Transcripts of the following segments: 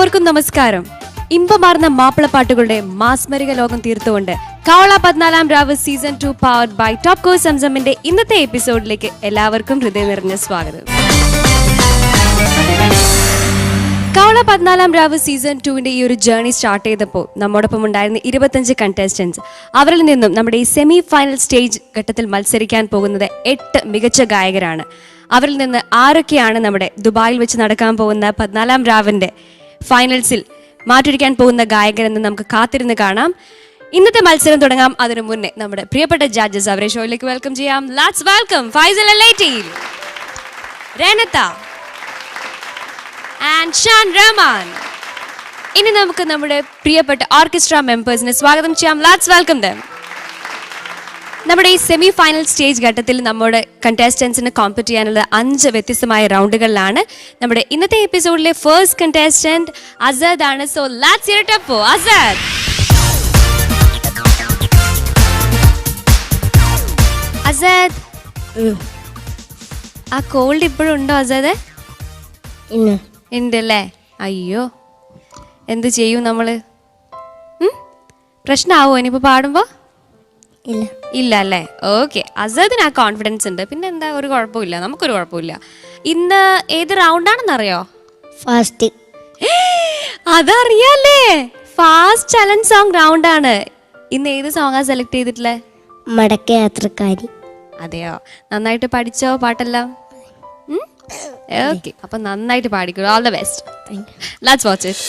എല്ലാവർക്കും നമസ്കാരം. ഇമ്പമാർന്ന മാപ്പിളപ്പാട്ടുകളുടെ മാസ്മരിക ലോകം തീർത്തുകൊണ്ട് കവള 14 രാവ് സീസൺ 2 പവർഡ് ബൈ ടോപ്കോ സംസമിന്റെ ഇന്നത്തെ എപ്പിസോഡിലേക്ക് എല്ലാവർക്കും ഹൃദയം നിറഞ്ഞ സ്വാഗതം. കവള 14 രാവ് സീസൺ 2വിന്റെ ഈ ഒരു ജേർണി സ്റ്റാർട്ട് ചെയ്തപ്പോൾ നമ്മോടൊപ്പം ഉണ്ടായിരുന്ന 25 കണ്ടസ്റ്റൻസ്, അവരിൽ നിന്നും നമ്മുടെ ഈ സെമി ഫൈനൽ സ്റ്റേജ് ഘട്ടത്തിൽ മത്സരിക്കാൻ പോകുന്നത് 8 മികച്ച ഗായകരാണ്. അവരിൽ നിന്ന് ആരൊക്കെയാണ് നമ്മുടെ ദുബായിൽ വെച്ച് നടക്കാൻ പോകുന്ന 14 രാവിന്റെ ഫൈനൽസിൽ മാറ്റൊരുക്കാൻ പോകുന്ന ഗായകരെന്ന് നമുക്ക് കാത്തിരുന്ന് കാണാം. ഇന്നത്തെ മത്സരം തുടങ്ങാം. അതിനു മുന്നേ നമ്മുടെ പ്രിയപ്പെട്ട ജഡ്ജസ് അവരെ ഷോയിലേക്ക് വെൽക്കം ചെയ്യാം. ലെറ്റ്സ് വെൽക്കം ഫൈസൽ അലൈറ്റീൽ, റെനത്ത ആൻഡ് ഷാൻ റഹ്മാൻ. ഇനി നമുക്ക് നമ്മുടെ പ്രിയപ്പെട്ട ഓർക്കസ്ട്ര മെമ്പേഴ്സിനെ സ്വാഗതം ചെയ്യാം. Let's welcome them. നമ്മുടെ ഈ സെമി ഫൈനൽ സ്റ്റേജ് ഘട്ടത്തിൽ നമ്മുടെ കണ്ടസ്റ്റൻസിന് കോമ്പറ്റ് ചെയ്യാനുള്ള 5 വ്യത്യസ്തമായ റൗണ്ടുകളിലാണ്. നമ്മുടെ ഇന്നത്തെ എപ്പിസോഡിലെ ഫസ്റ്റ് കണ്ടസ്റ്റന്റ് അസദ് ആണ്. So let's hear it up for Asad. Asad, ആ കോൾഡ് ഇപ്പോഴും ഉണ്ടോ അസദ്? ഉണ്ടല്ലേ? അയ്യോ, എന്ത് ചെയ്യും നമ്മള്? പ്രശ്നമാവോ ഇനിയിപ്പോ പാടുമ്പോ? ഇല്ല അല്ലേ? ഓക്കെ, അസദിന് ആ കോൺഫിഡൻസ് ഉണ്ട്. പിന്നെ എന്താ, ഒരു കുഴപ്പമില്ല, നമുക്കൊരു കുഴപ്പമില്ല. ഇന്ന് ഏത് റൗണ്ടാണെന്നറിയോ? ഫാസ്റ്റ്. അതറിയാല്ലേ, ഫാസ്റ്റ് ചലഞ്ച് സോങ് റൗണ്ട് ആണ്. ഇന്ന് ഏത് സോങ്ങാ സെലക്ട് ചെയ്തിട്ടില്ലേ? മടക്കയാത്രക്കാരി. അതെയോ? നന്നായിട്ട് പഠിച്ചോ പാട്ടെല്ലാം? ഓക്കെ, അപ്പൊ നന്നായിട്ട് പാടിക്കോ. All the best. Let's watch it.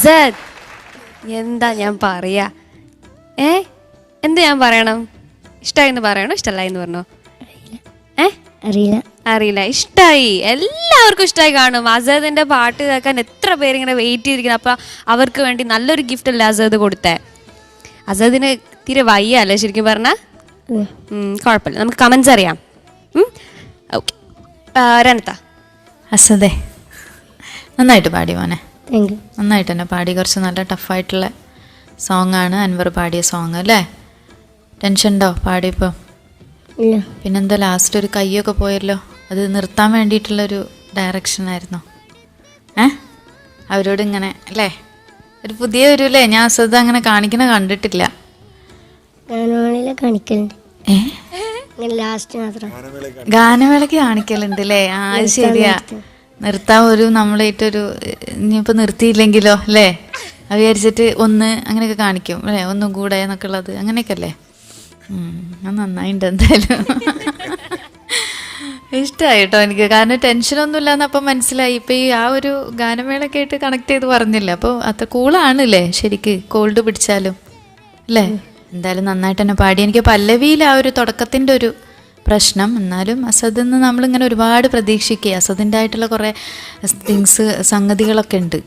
Asad, എന്താ ഞാൻ പറയാ? എന്താ ഞാൻ പറയണം? ഇഷ്ടമായി എന്ന് പറയണോ ഇഷ്ടമല്ല എന്ന് പറഞ്ഞോ? അറിയില്ല. ഇഷ്ടായി, എല്ലാവർക്കും ഇഷ്ടമായി കാണും. അസദിന്റെ പാട്ട് കേൾക്കാൻ എത്ര പേരിങ്ങനെ വെയിറ്റ് ചെയ്തിരിക്കുന്നു. അപ്പൊ അവർക്ക് വേണ്ടി നല്ലൊരു ഗിഫ്റ്റ് അല്ലേ അസദ് കൊടുത്തേ? അസദിന് തീരെ വയ്യ അല്ലേ ശരിക്കും പറഞ്ഞാ? കുഴപ്പമില്ല, നമുക്ക് കമന്റ്സ് അറിയാം. ഓക്കെ, രനത്ത. അസദേ, നന്നായിട്ട് പാടി മോനെ, നന്നായിട്ട് തന്നെ പാടി. കുറച്ച് നല്ല ടഫായിട്ടുള്ള സോങ്ങാണ് അൻവർ പാടിയ സോങ് അല്ലേ? ടെൻഷൻ ഉണ്ടോ പാടിയപ്പോൾ? പിന്നെന്താ ലാസ്റ്റ് ഒരു കയ്യൊക്കെ പോയല്ലോ, അത് നിർത്താൻ വേണ്ടിയിട്ടുള്ളൊരു ഡയറക്ഷൻ ആയിരുന്നു. അവരോട് ഇങ്ങനെ അല്ലേ, ഒരു പുതിയ ഒരു അല്ലേ, ഞാൻ അസദ് അങ്ങനെ കാണിക്കണ കണ്ടിട്ടില്ല. ഗാനമേളക്ക് കാണിക്കലുണ്ട് അല്ലേ? അത് ശരിയാ. നിർത്താൻ ഒരു നമ്മളായിട്ടൊരു ഇനിയിപ്പോൾ നിർത്തിയില്ലെങ്കിലോ അല്ലേ, അത് വിചാരിച്ചിട്ട് ഒന്ന് അങ്ങനെയൊക്കെ കാണിക്കും അല്ലേ, ഒന്നും കൂടെ എന്നൊക്കെ ഉള്ളത്, അങ്ങനെയൊക്കെ അല്ലേ? അത് നന്നായിട്ടുണ്ട് എന്തായാലും. ഇഷ്ടമായി കേട്ടോ എനിക്ക്, കാരണം ടെൻഷനൊന്നും ഇല്ലാന്ന് അപ്പം മനസ്സിലായി. ഇപ്പം ഈ ആ ഒരു ഗാനമേളൊക്കെ ആയിട്ട് കണക്ട് ചെയ്ത് പറഞ്ഞില്ല, അപ്പോൾ അത്ര കൂളാണല്ലേ ശരിക്ക്, കോൾഡ് പിടിച്ചാലും അല്ലേ? എന്തായാലും നന്നായിട്ട് തന്നെ പാടി. എനിക്ക് പല്ലവിയിൽ ആ ഒരു തുടക്കത്തിൻ്റെ ഒരു പ്രശ്നം, എന്നാലും അസദിൽ നിന്ന് നമ്മളിങ്ങനെ ഒരുപാട് പ്രതീക്ഷിക്കുക. അസദിൻ്റെ ആയിട്ടുള്ള കുറേ സംഗതികളൊക്കെ ഉണ്ട്.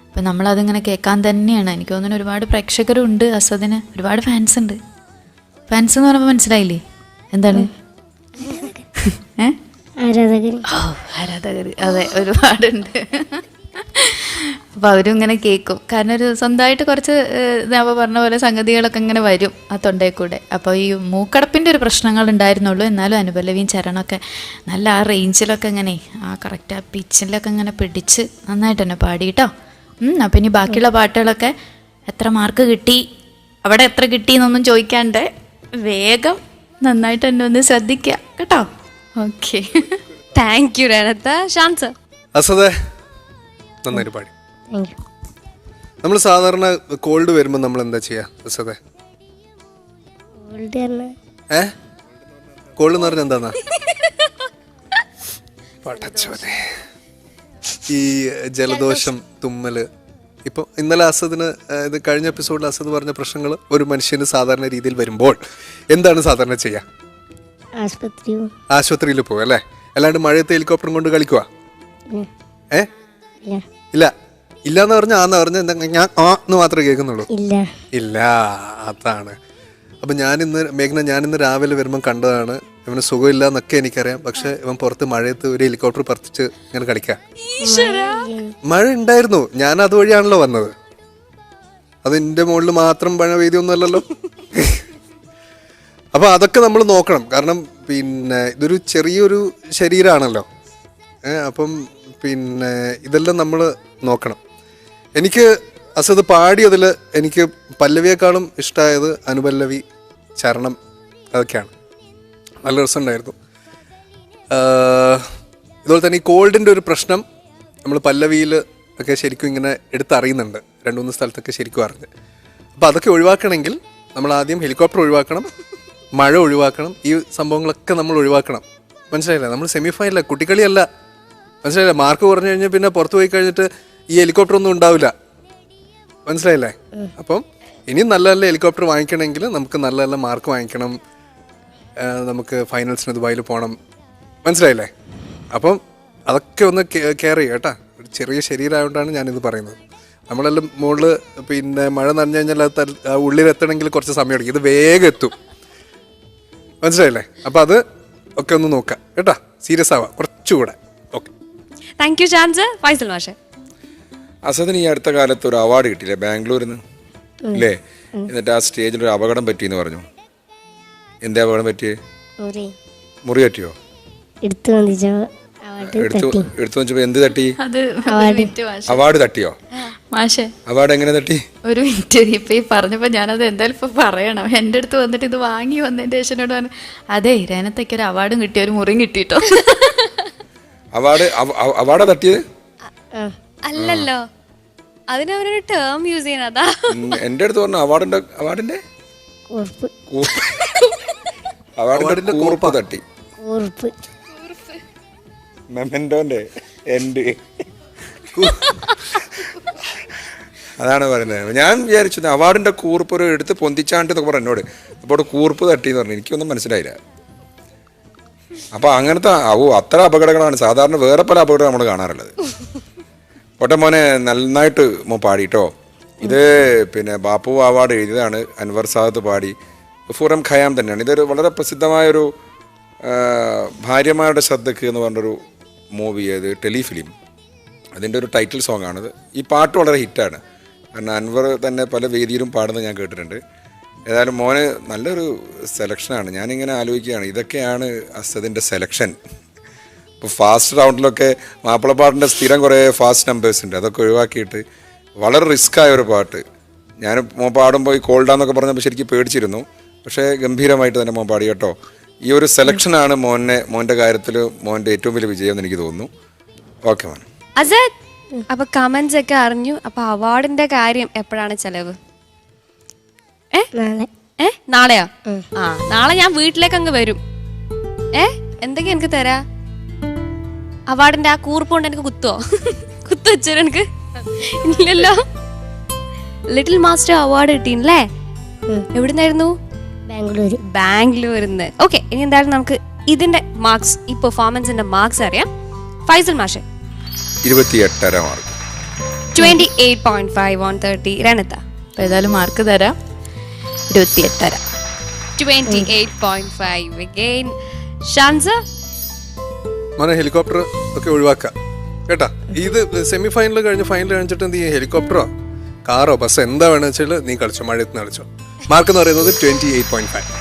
അപ്പം നമ്മളതിങ്ങനെ കേൾക്കാൻ തന്നെയാണ്. എനിക്ക് തോന്നുന്നു ഒരുപാട് പ്രേക്ഷകരും ഉണ്ട് അസദിന്, ഒരുപാട് ഫാൻസ് ഉണ്ട്. ഫാൻസ് എന്ന് പറയുമ്പോൾ മനസ്സിലായില്ലേ എന്താണ്? ആരാധകർ, അതെ, ഒരുപാടുണ്ട്. അപ്പോൾ അവരും ഇങ്ങനെ കേൾക്കും, കാരണം ഒരു സ്വന്തമായിട്ട് കുറച്ച് ഞാൻ പറഞ്ഞ പോലെ സംഗതികളൊക്കെ ഇങ്ങനെ വരും ആ തൊണ്ടയിൽ കൂടെ. അപ്പോൾ ഈ മൂക്കടപ്പിൻ്റെ ഒരു പ്രശ്നങ്ങൾ ഉണ്ടായിരുന്നുള്ളൂ, എന്നാലും അനുപല്ലവിയും ചരണമൊക്കെ നല്ല ആ റേഞ്ചിലൊക്കെ ഇങ്ങനെ ആ കറക്റ്റ് ആ പിച്ചിലൊക്കെ ഇങ്ങനെ പിടിച്ച് നന്നായിട്ട് തന്നെ പാടി കേട്ടോ. അപ്പം ഇനി ബാക്കിയുള്ള പാട്ടുകളൊക്കെ എത്ര മാർക്ക് കിട്ടി, അവിടെ എത്ര കിട്ടി എന്നൊന്നും ചോദിക്കാണ്ട് വേഗം നന്നായിട്ട് തന്നെ ഒന്ന് ശ്രദ്ധിക്കുക കേട്ടോ. Okay, thank you Renatha. ഷാൻസ്. അസദേ, നന്നായിട്ട് പാടി. നമ്മൾ സാധാരണ കോൾഡ് വരുമ്പോൾ നമ്മൾ എന്താ ചെയ്യാ അസദേ? കോൾഡ് എന്ന് പറഞ്ഞാൽ എന്താന്നാ? പടച്ചോനെ, ഈ ജലദോഷം, തുമ്മല്. ഇപ്പോൾ ഇന്നലെ അസദിന് ഇത് കഴിഞ്ഞ എപ്പിസോഡിൽ അസദ് പറഞ്ഞ പ്രശ്നങ്ങൾ ഒരു മനുഷ്യന് സാധാരണ രീതിയിൽ വരുമ്പോൾ എന്താണ് സാധാരണ ചെയ്യാ? ആശുപത്രിയിൽ പോകും അല്ലേ? അല്ലാണ്ട് മഴയത്ത് ഹെലികോപ്റ്ററും കൊണ്ട് കളിക്കുക? ഇല്ല. ഇല്ലാന്ന് പറഞ്ഞാൽ ആന്ന് പറഞ്ഞ എന്താ, ഞാൻ എന്ന് മാത്രമേ കേൾക്കുന്നുള്ളൂ. ഇല്ല, അതാണ്. അപ്പം ഞാനിന്ന് രാവിലെ വരുമ്പം കണ്ടതാണ്. ഇവന് സുഖമില്ല എന്നൊക്കെ എനിക്കറിയാം, പക്ഷെ ഇവൻ പുറത്ത് മഴയത്ത് ഒരു ഹെലികോപ്റ്റർ പറത്തിച്ച് ഇങ്ങനെ കളിക്കാം. മഴ ഉണ്ടായിരുന്നു, ഞാൻ അതുവഴിയാണല്ലോ വന്നത്. അത് എൻ്റെ മുകളിൽ മാത്രം മഴ പെയ്തൊന്നും അല്ലല്ലോ. അപ്പൊ അതൊക്കെ നമ്മൾ നോക്കണം, കാരണം പിന്നെ ഇതൊരു ചെറിയൊരു ശരീരമാണല്ലോ. അപ്പം പിന്നെ ഇതെല്ലാം നമ്മൾ നോക്കണം. എനിക്ക് അസദ് പാടിയതിൽ എനിക്ക് പല്ലവിയേക്കാളും ഇഷ്ടമായത് അനുപല്ലവി, ചരണം, അതൊക്കെയാണ്. നല്ല രസമുണ്ടായിരുന്നു. ഇതുപോലെ തന്നെ ഈ കോൾഡിൻ്റെ ഒരു പ്രശ്നം നമ്മൾ പല്ലവിയിൽ ഒക്കെ ശരിക്കും ഇങ്ങനെ എടുത്തറിയുന്നുണ്ട്, 2-3 സ്ഥലത്തൊക്കെ ശരിക്കും അറിഞ്ഞ്. അപ്പോൾ അതൊക്കെ ഒഴിവാക്കണമെങ്കിൽ നമ്മൾ ആദ്യം ഹെലികോപ്റ്റർ ഒഴിവാക്കണം, മഴ ഒഴിവാക്കണം, ഈ സംഭവങ്ങളൊക്കെ നമ്മൾ ഒഴിവാക്കണം. മനസ്സിലായില്ല? നമ്മൾ സെമിഫൈനലാണ്, കുട്ടിക്കളിയല്ല. മനസ്സിലായില്ല? മാർക്ക് കുറഞ്ഞു കഴിഞ്ഞാൽ പിന്നെ പുറത്ത് പോയി കഴിഞ്ഞിട്ട് ഈ ഹെലികോപ്റ്റർ ഒന്നും ഉണ്ടാവില്ല. മനസ്സിലായില്ലേ? അപ്പം ഇനിയും നല്ല നല്ല ഹെലികോപ്റ്റർ വാങ്ങിക്കണമെങ്കിൽ നമുക്ക് നല്ല നല്ല മാർക്ക് വാങ്ങിക്കണം, നമുക്ക് ഫൈനൽസിന് ദുബായിൽ പോകണം. മനസ്സിലായില്ലേ? അപ്പം അതൊക്കെ ഒന്ന് കെയർ ചെയ്യുക കേട്ടോ. ഒരു ചെറിയ ശരീരമായതുകൊണ്ടാണ് ഞാനിത് പറയുന്നത്. നമ്മളെല്ലാം മുകളിൽ പിന്നെ മഴ നനഞ്ഞു കഴിഞ്ഞാൽ ഉള്ളിലെത്തണമെങ്കിൽ കുറച്ച് സമയം എടുക്കും, ഇത് വേഗം എത്തും. മനസ്സിലായില്ലേ? അപ്പം അത് ഒക്കെ ഒന്ന് നോക്കാം കേട്ടോ, സീരിയസ് ആവാം കുറച്ചുകൂടെ. ഓക്കെ, താങ്ക് യു ഷാൻസ്. ഫൈസൽ മാഷെ. അസദിന് ഈ അടുത്ത കാലത്ത് ഒരു അവാർഡ് കിട്ടിയില്ലേ ബാംഗ്ലൂരിൽ നിന്ന് അല്ലേ? എന്നിട്ട് ആ സ്റ്റേജിൽ ഒരു അപകടം പറ്റിയെന്ന് പറഞ്ഞു. എന്താ അപകടം പറ്റിയേ? മുറി പറ്റിയോ? എടുത്തു വെച്ചപ്പോ എന്ത് തട്ടി? അവാർഡ് തട്ടിയോ? മാഷെ, അവാർഡ് എങ്ങനെ തട്ടി? ഒരു മിനിറ്റ്, ഇപ്പൊ ഈ പറഞ്ഞപ്പോ ഞാനത് എന്തായാലും ഇപ്പൊ പറയണം. എൻ്റെ അടുത്ത് വന്നിട്ട് ഇത് വാങ്ങി വന്നതിന്റെ ശേഷനോട് പറഞ്ഞു, അതെ രേനത്തേക്ക് ഒരു അവാർഡും കിട്ടി, ഒരു മുറിയും കിട്ടിട്ടോ. അവാർഡ് തട്ടിയത് അല്ലല്ലോ, അതിനവരൊരു ടേം യൂസ് ചെയ്യുന്നതാ. എന്റെ അടുത്ത് പറഞ്ഞു അവാർഡിന്റെ കൂർപ്പ് തട്ടി. മെമന്റോന്റെ എൻഡ്. അതാണ് പറയുന്നത്. ഞാൻ വിചാരിച്ചത് അവാർഡിൻ്റെ കൂർപ്പ് ഒരു എടുത്ത് പൊന്തിച്ചാണ്ട് എന്നൊക്കെ പറഞ്ഞു എന്നോട്. അപ്പോൾ അവിടെ കൂർപ്പ് തട്ടിയെന്ന് പറഞ്ഞു. എനിക്കൊന്നും മനസ്സിലായില്ല. അപ്പോൾ അങ്ങനത്തെ അത്ര അപകടങ്ങളാണ് സാധാരണ വേറെ പല അപകടം നമ്മൾ കാണാറുള്ളത്. ഒട്ടെ മോനെ നന്നായിട്ട് മോൻ പാടിട്ടോ. ഇത് പിന്നെ ബാപ്പു അവാർഡ് എഴുതിയതാണ്, അൻവർ സാദത്ത് പാടി, ഫുറം ഖയാം തന്നെയാണ്. ഇതൊരു വളരെ പ്രസിദ്ധമായൊരു ഭാര്യമാരുടെ ശ്രദ്ധയ്ക്ക് എന്ന് പറഞ്ഞൊരു മൂവി, അത് ടെലിഫിലിം, അതിൻ്റെ ഒരു ടൈറ്റിൽ സോങ് ആണിത്. ഈ പാട്ട് വളരെ ഹിറ്റാണ്. കാരണം അൻവർ തന്നെ പല വേദിയിലും പാടുന്നത് ഞാൻ കേട്ടിട്ടുണ്ട്. ഏതായാലും മോന് നല്ലൊരു സെലക്ഷനാണ്. ഞാനിങ്ങനെ ആലോചിക്കുകയാണ്, ഇതൊക്കെയാണ് അസദിൻ്റെ സെലക്ഷൻ. ഇപ്പോൾ ഫാസ്റ്റ് റൗണ്ടിലൊക്കെ മാപ്പിളപ്പാട്ടിൻ്റെ സ്ഥിരം കുറേ ഫാസ്റ്റ് നമ്പേഴ്സ് ഉണ്ട്, അതൊക്കെ ഒഴിവാക്കിയിട്ട് വളരെ റിസ്ക്കായ ഒരു പാട്ട്. ഞാൻ മോൻ പാടുമ്പോൾ ഈ കോൾഡാന്നൊക്കെ പറഞ്ഞപ്പോൾ ശരിക്കും പേടിച്ചിരുന്നു. പക്ഷേ ഗംഭീരമായിട്ട് തന്നെ മോൻ പാടി കേട്ടോ. ഈ ഒരു സെലക്ഷനാണ് മോൻ്റെ കാര്യത്തിൽ മോൻ്റെ ഏറ്റവും വലിയ വിജയം എന്ന് എനിക്ക് തോന്നുന്നു. ഓക്കെ മോൻ. അസദ്, അപ്പൊ കമന്റ്സ് ഒക്കെ അറിഞ്ഞു. അപ്പൊ അവാർഡിന്റെ കാര്യം എപ്പോഴാണ് ചെലവ്? നാളെ. നാളെയോ? ആ, നാളെ ഞാൻ വീട്ടിലേക്ക് അങ്ങ് വരും. എന്തൊക്കെയാ എനിക്ക് തരാ? അവാർഡിന്റെ ആ കൂർപ്പ് കൊണ്ട് എനിക്ക് കുത്തുവോ? കുത്തു വെച്ചോ എനിക്ക്? ഇല്ലല്ലോ. ലിറ്റിൽ മാസ്റ്റർ അവാർഡ് കിട്ടീനല്ലേ? എവിടുന്നായിരുന്നു? ബാംഗ്ലൂരിന്ന്. ഓക്കെ, ഇനി എന്തായാലും നമുക്ക് ഇതിന്റെ മാർക്സ്, ഈ പെർഫോമൻസിന്റെ മാർക്സ് അറിയാം. ഫൈസൽ മാഷെ 28.5 മാർക്ക്. 28.5 on 30. രണത്ത അപ്പോൾ ഏതായാലും മാർക്ക് തരാം, 28.5. 28.5 again. ഷാൻസ മോനെ ഹെലികോപ്റ്റർ ഒക്കെ ഒഴിവാക്കാം കേട്ടാ. ഇത് സെമി ഫൈനൽ കഴിഞ്ഞ് ഫൈനൽ കഴിഞ്ഞിട്ട് എന്ത് ചെയ്യും? ഹെലികോപ്റ്ററോ കാറോ ബസ് എന്താ വേണമെന്ന് വെച്ചാൽ നീ കളിച്ചോ, മഴയത്ത് കളിച്ചോ. മാർക്ക് എന്ന് പറയുന്നത് 28.5.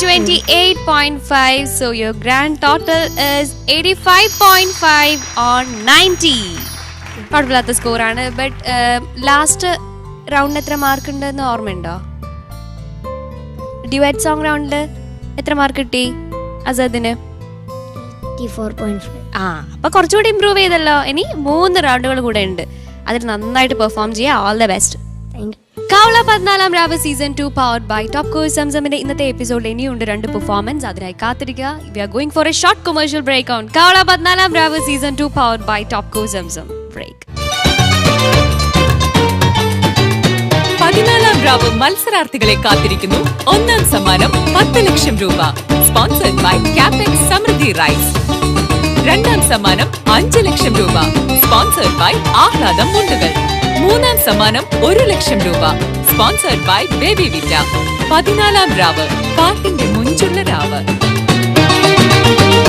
28.5. So your grand total is 85.5 on 90. കുഴപ്പമില്ലാത്ത സ്കോറാണ്. ബട്ട് ലാസ്റ്റ് റൗണ്ടിന് എത്ര മാർക്ക് ഉണ്ടെന്ന് ഓർമ്മയുണ്ടോ? ഡ്യുവറ്റ് സോങ് റൗണ്ടിൽ എത്ര മാർക്ക് കിട്ടി അസദിന്? 84.5. ആ, അപ്പൊ കുറച്ചുകൂടി ഇമ്പ്രൂവ് ചെയ്തല്ലോ. ഇനി 3 റൗണ്ടുകൾ കൂടെ ഉണ്ട്, അതിൽ നന്നായിട്ട് പെർഫോം ചെയ്യാം. All the best. Thank you. കൗള 14 രാവ് സീസൺ 2 പവർഡ് ബൈ ടോപ്കോ സംസമിന്റെ ഇന്നത്തെ എപ്പിസോഡിൽ ഇനിയുണ്ട് 2 പെർഫോമൻസ്, അതിനായി കാത്തിരിക്കുക. We are going for a short commercial break on കൗള 14 രാവ് season 2 powered by Topco Zamzam. Break. 14 രാവ് മത്സരാർത്ഥികളെ കാത്തിരിക്കുന്നു. ഒന്നാം സമ്മാനം 10 ലക്ഷം രൂപ, sponsored by Capex Samriddhi rice. രണ്ടാം സമ്മാനം 5 ലക്ഷം രൂപ, സ്പോൺസർഡ് ബൈ ആഹ്ലാദം മുണ്ടുകൾ. മൂന്നാം സമ്മാനം 1 ലക്ഷം രൂപ, സ്പോൺസർഡ് ബൈ ബേബി വിറ്റ. 14 രാവ്, പാട്ടിന്റെ മുഞ്ചുള്ള രാവ്.